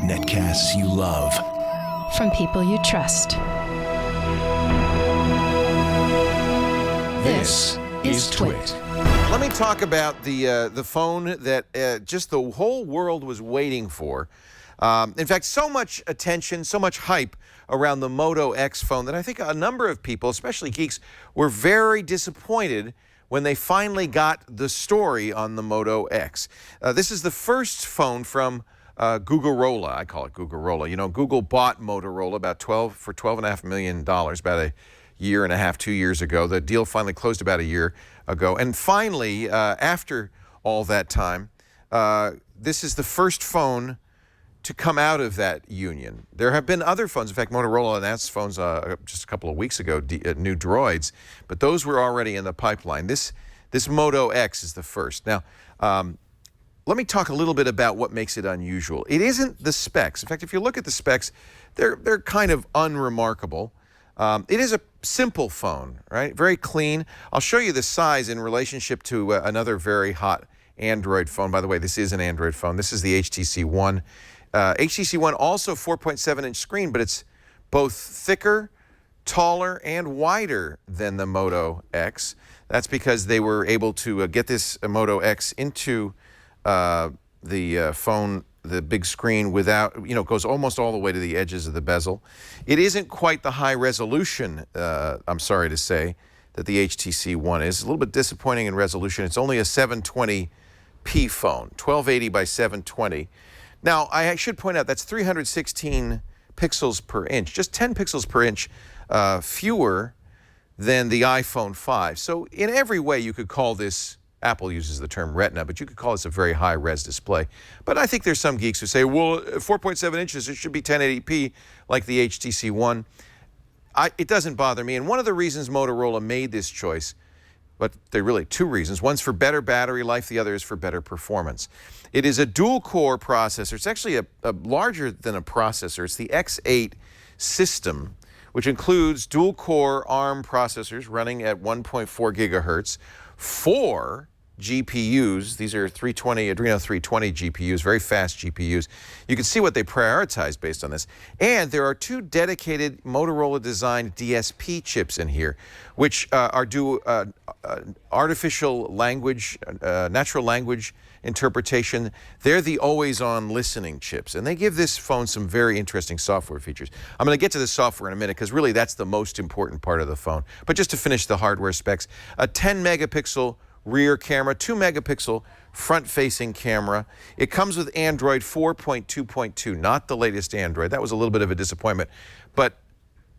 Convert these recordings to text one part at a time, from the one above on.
Netcasts you love. From people you trust. This is Twit. Let me talk about the phone that just the whole world was waiting for. In fact, so much attention, so much hype around the Moto X phone that I think a number of people, especially geeks, were very disappointed when they finally got the story on the Moto X. This is the first phone from Googlerola. I call it Googlerola. You know, Google bought Motorola for $12.5 million about a year and a half, 2 years ago. The deal finally closed about a year ago. And finally, after all that time, this is the first phone to come out of that union. There have been other phones. In fact, Motorola announced phones just a couple of weeks ago, new Droids, but those were already in the pipeline. This Moto X is the first. Now, let me talk a little bit about what makes it unusual. It isn't the specs. In fact, if you look at the specs, they're kind of unremarkable. It is a simple phone, right? Very clean. I'll show you the size in relationship to another very hot Android phone. By the way, this is an Android phone. This is the HTC One. HTC One also 4.7-inch screen, but it's both thicker, taller, and wider than the Moto X. That's because they were able to get this Moto X into the phone, the big screen, without, it goes almost all the way to the edges of the bezel. It isn't quite the high resolution, I'm sorry to say, that the HTC One is. It's a little bit disappointing in resolution. It's only a 720p phone, 1280 by 720. Now, I should point out that's 316 pixels per inch, just 10 pixels per inch fewer than the iPhone 5. So in every way, you could call this, Apple uses the term retina, but you could call this a very high-res display. But I think there's some geeks who say, well, 4.7 inches, it should be 1080p like the HTC One. It doesn't bother me. And one of the reasons Motorola made this choice, but there are really two reasons. One's for better battery life, the other is for better performance. It is a dual-core processor. It's actually a larger than a processor. It's the X8 system, which includes dual-core ARM processors running at 1.4 gigahertz, 4 GPUs. These are Adreno 320 GPUs, very fast GPUs. You can see what they prioritize based on this. And there are 2 dedicated Motorola-designed DSP chips in here, which do artificial language, natural language interpretation. They're the always-on listening chips, and they give this phone some very interesting software features. I'm going to get to the software in a minute because really that's the most important part of the phone. But just to finish the hardware specs, a 10-megapixel rear camera, 2-megapixel front-facing camera. It comes with Android 4.2.2, not the latest Android. That was a little bit of a disappointment, but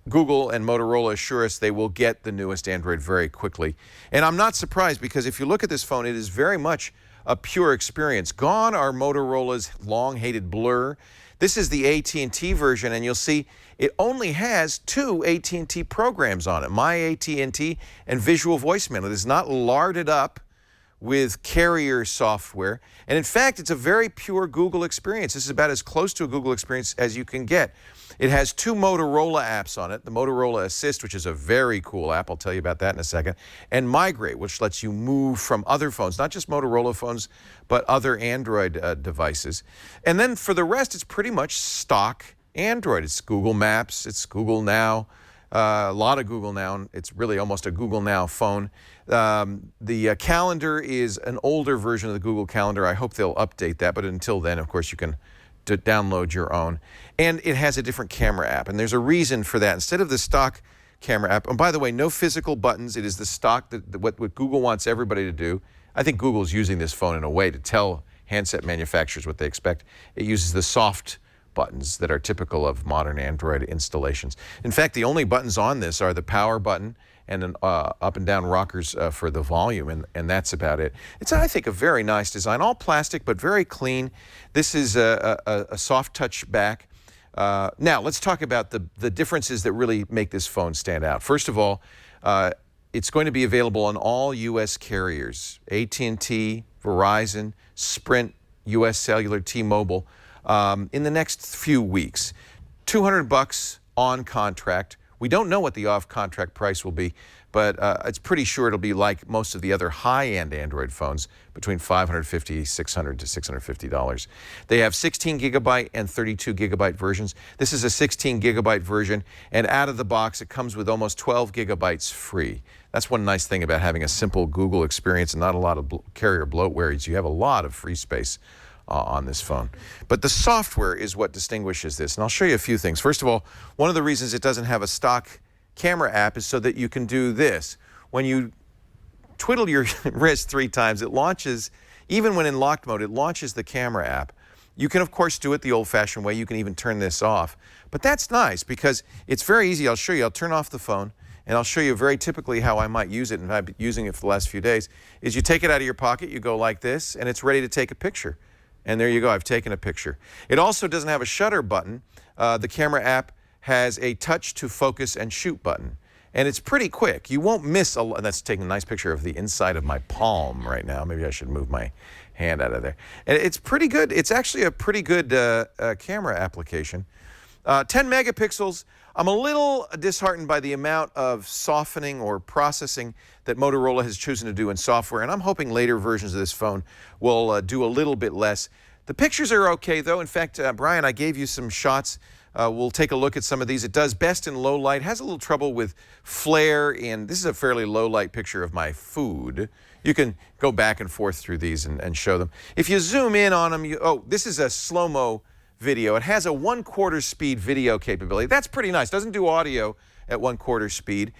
Google and Motorola assure us they will get the newest Android very quickly. And I'm not surprised because if you look at this phone, it is very much a pure experience. Gone are Motorola's long-hated blur. This is the AT&T version, and you'll see it only has 2 AT&T programs on it, My AT&T and Visual Voicemail. It is not larded up with carrier software. And in fact, it's a very pure Google experience. This is about as close to a Google experience as you can get. It has 2 Motorola apps on it, the Motorola Assist, which is a very cool app. I'll tell you about that in a second. And Migrate, which lets you move from other phones, not just Motorola phones, but other Android devices. And then for the rest, it's pretty much stock Android. It's Google Maps, it's Google Now, a lot of Google Now. It's really almost a Google Now phone. The calendar is an older version of the Google Calendar. I hope they'll update that, but until then, of course, you can download your own. And it has a different camera app, and there's a reason for that. Instead of the stock camera app, and by the way, no physical buttons. It is the stock, what Google wants everybody to do. I think Google's using this phone in a way to tell handset manufacturers what they expect. It uses the soft buttons that are typical of modern Android installations. In fact, the only buttons on this are the power button and an up and down rockers for the volume, and that's about it. It's, I think, a very nice design, all plastic but very clean. This is a soft touch back. Now, let's talk about the differences that really make this phone stand out. First of all, it's going to be available on all U.S. carriers, AT&T, Verizon, Sprint, U.S. Cellular, T-Mobile, in the next few weeks. $200 on contract We don't know what the off-contract price will be, but it's pretty sure it'll be like most of the other high-end Android phones, between $550, $600 to $650. They have 16 gigabyte and 32 gigabyte versions. This is a 16 gigabyte version, and out of the box, it comes with almost 12 gigabytes free. That's one nice thing about having a simple Google experience and not a lot of carrier bloatware is you have a lot of free space on this phone. But the software is what distinguishes this, and I'll show you a few things. First of all, one of the reasons it doesn't have a stock camera app is so that you can do this. When you twiddle your wrist 3 times, it launches, even when in locked mode, it launches the camera app. You can, of course, do it the old-fashioned way. You can even turn this off. But that's nice because it's very easy. I'll show you. I'll turn off the phone, and I'll show you very typically how I might use it, and I've been using it for the last few days, is you take it out of your pocket, you go like this, and it's ready to take a picture. And there you go, I've taken a picture. It also doesn't have a shutter button. The camera app has a touch to focus and shoot button. And it's pretty quick. You won't miss a lot. That's taking a nice picture of the inside of my palm right now. Maybe I should move my hand out of there. And it's pretty good. It's actually a pretty good camera application. 10 megapixels. I'm a little disheartened by the amount of softening or processing that Motorola has chosen to do in software, and I'm hoping later versions of this phone will do a little bit less. The pictures are okay, though. In fact, Brian, I gave you some shots. We'll take a look at some of these. It does best in low light, has a little trouble with flare, and this is a fairly low light picture of my food. You can go back and forth through these and show them. If you zoom in on them, this is a slow-mo video. It has a 1/4 speed video capability. That's pretty nice. Doesn't do audio at 1/4 speed.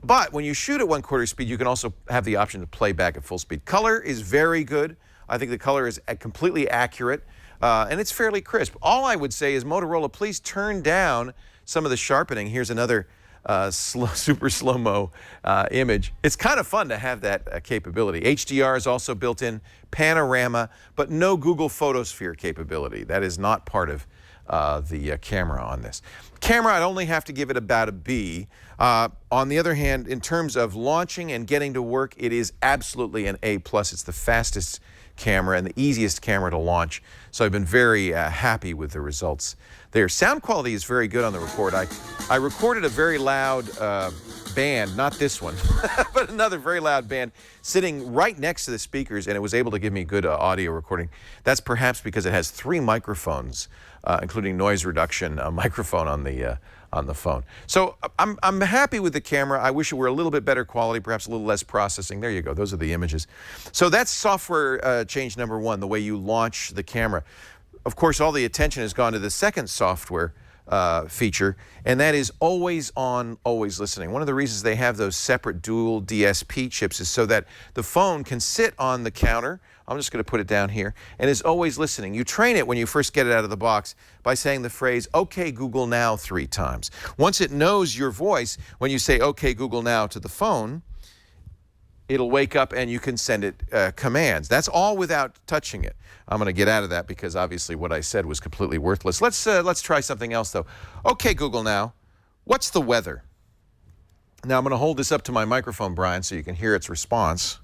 But when you shoot at 1/4 speed, you can also have the option to play back at full speed. Color is very good. I think the color is completely accurate, and it's fairly crisp. All I would say is, Motorola, please turn down some of the sharpening. Here's another super slow-mo image. It's kind of fun to have that capability. HDR is also built in, panorama, but no Google Photosphere capability. That is not part of the camera on this. Camera, I'd only have to give it about a B. On the other hand, in terms of launching and getting to work, it is absolutely an A+. It's the fastest camera and the easiest camera to launch. So I've been very happy with the results there. Sound quality is very good on the record. I recorded a very loud band, not this one, but another very loud band sitting right next to the speakers, and it was able to give me good audio recording. That's perhaps because it has 3 microphones, including noise reduction microphone on the phone. So I'm happy with the camera. I wish it were a little bit better quality, perhaps a little less processing. There you go. Those are the images. So that's software change number 1, the way you launch the camera. Of course, all the attention has gone to the second software feature, and that is always on, always listening. One of the reasons they have those separate dual DSP chips is so that the phone can sit on the counter. I'm just going to put it down here, and is always listening. You train it when you first get it out of the box by saying the phrase, "Okay, Google now," 3 times. Once it knows your voice, when you say, "Okay, Google now" to the phone, it'll wake up and you can send it commands. That's all without touching it. I'm going to get out of that because obviously what I said was completely worthless. Let's try something else, though. Okay, Google now, what's the weather? Now I'm going to hold this up to my microphone, Brian, so you can hear its response.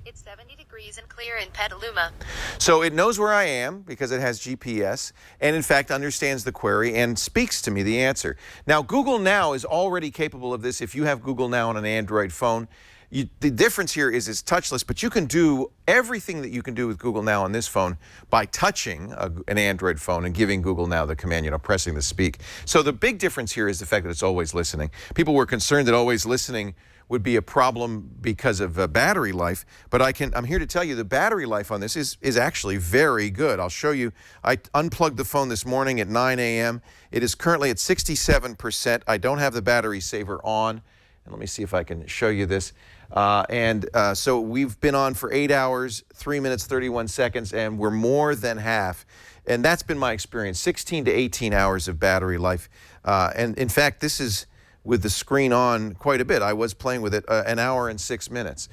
It's 70 degrees and clear in Petaluma. So it knows where I am because it has GPS, and in fact understands the query and speaks to me the answer. Now, Google Now is already capable of this if you have Google Now on an Android phone. The difference here is it's touchless, but you can do everything that you can do with Google Now on this phone by touching an Android phone and giving Google Now the command, pressing the speak. So the big difference here is the fact that it's always listening. People were concerned that always listening would be a problem because of battery life, but I'm here to tell you the battery life on this is actually very good. I'll show you. I unplugged the phone this morning at 9 a.m. It is currently at 67%. I don't have the battery saver on. And let me see if I can show you this. So we've been on for 8 hours, 3 minutes, 31 seconds, and we're more than half. And that's been my experience, 16 to 18 hours of battery life. And in fact, this is with the screen on quite a bit. I was playing with it an hour and 6 minutes.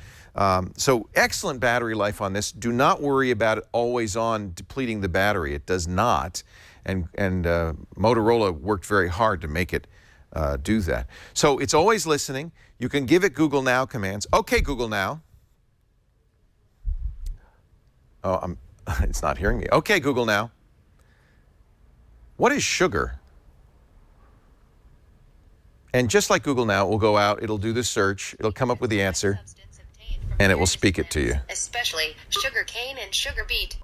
So excellent battery life on this. Do not worry about it always on depleting the battery. It does not. And Motorola worked very hard to make it do that. So it's always listening. You can give it Google Now commands. Okay, Google Now. Oh, it's not hearing me. Okay, Google Now. What is sugar? And just like Google Now, it will go out, it'll do the search, it'll come up with the answer, and it will speak it to you. Especially sugar cane and sugar beet.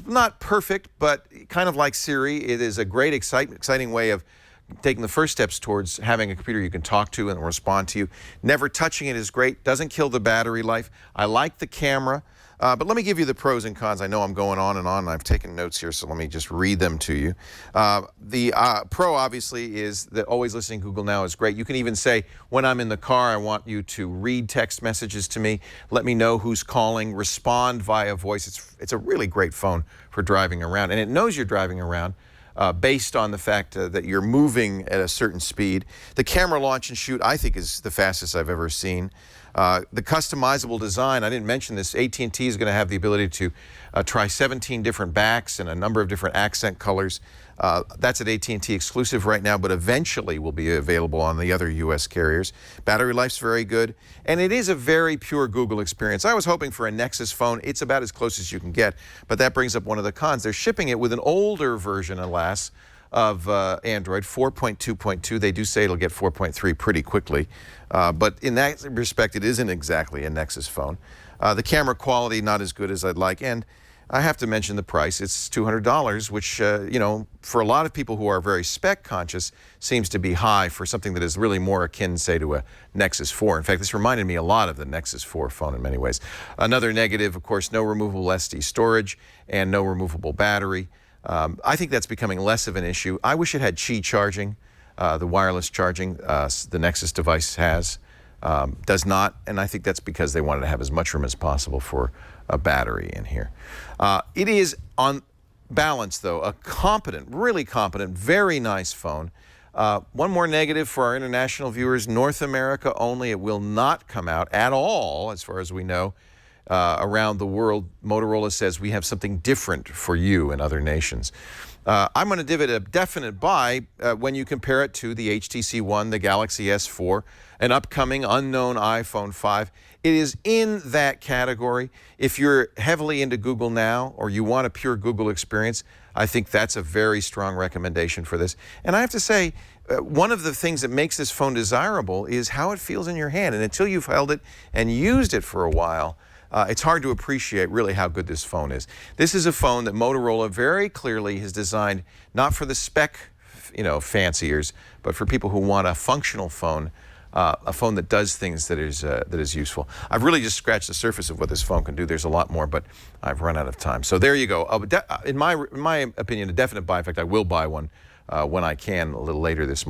Not perfect, but kind of like Siri, it is a great, exciting way of taking the first steps towards having a computer you can talk to and respond to you. Never touching it is great. Doesn't kill the battery life. I like the camera. But let me give you the pros and cons. I know I'm going on and on, and I've taken notes here, so let me just read them to you. The pro, obviously, is that always listening to Google Now is great. You can even say, when I'm in the car, I want you to read text messages to me, let me know who's calling, respond via voice. It's a really great phone for driving around, and it knows you're driving around based on the fact that you're moving at a certain speed. The camera launch and shoot, I think, is the fastest I've ever seen. The customizable design, I didn't mention this, AT&T is going to have the ability to try 17 different backs and a number of different accent colors. That's at AT&T exclusive right now, but eventually will be available on the other U.S. carriers. Battery life's very good, and it is a very pure Google experience. I was hoping for a Nexus phone. It's about as close as you can get, but that brings up one of the cons. They're shipping it with an older version, alas, of Android, 4.2.2. They do say it'll get 4.3 pretty quickly, but in that respect, it isn't exactly a Nexus phone. The camera quality, not as good as I'd like, and I have to mention the price. It's $200, which, you know, for a lot of people who are very spec conscious, seems to be high for something that is really more akin, say, to a Nexus 4. In fact, this reminded me a lot of the Nexus 4 phone in many ways. Another negative, of course, no removable SD storage and no removable battery. I think that's becoming less of an issue. I wish it had Qi charging, the wireless charging the Nexus device has. Does not, and I think that's because they wanted to have as much room as possible for a battery in here. It is, on balance, though, a competent, really competent, very nice phone. One more negative for our international viewers, North America only. It will not come out at all, as far as we know, around the world. Motorola says we have something different for you in other nations. I'm going to give it a definite buy when you compare it to the HTC One, the Galaxy S4, an upcoming unknown iPhone 5. It is in that category. If you're heavily into Google Now or you want a pure Google experience, I think that's a very strong recommendation for this. And I have to say, one of the things that makes this phone desirable is how it feels in your hand. And until you've held it and used it for a while, it's hard to appreciate really how good this phone is. This is a phone that Motorola very clearly has designed not for the spec, you know, fanciers, but for people who want a functional phone, a phone that does things that is useful. I've really just scratched the surface of what this phone can do. There's a lot more, but I've run out of time. So there you go. In my opinion, a definite buy. In fact, I will buy one when I can a little later this month.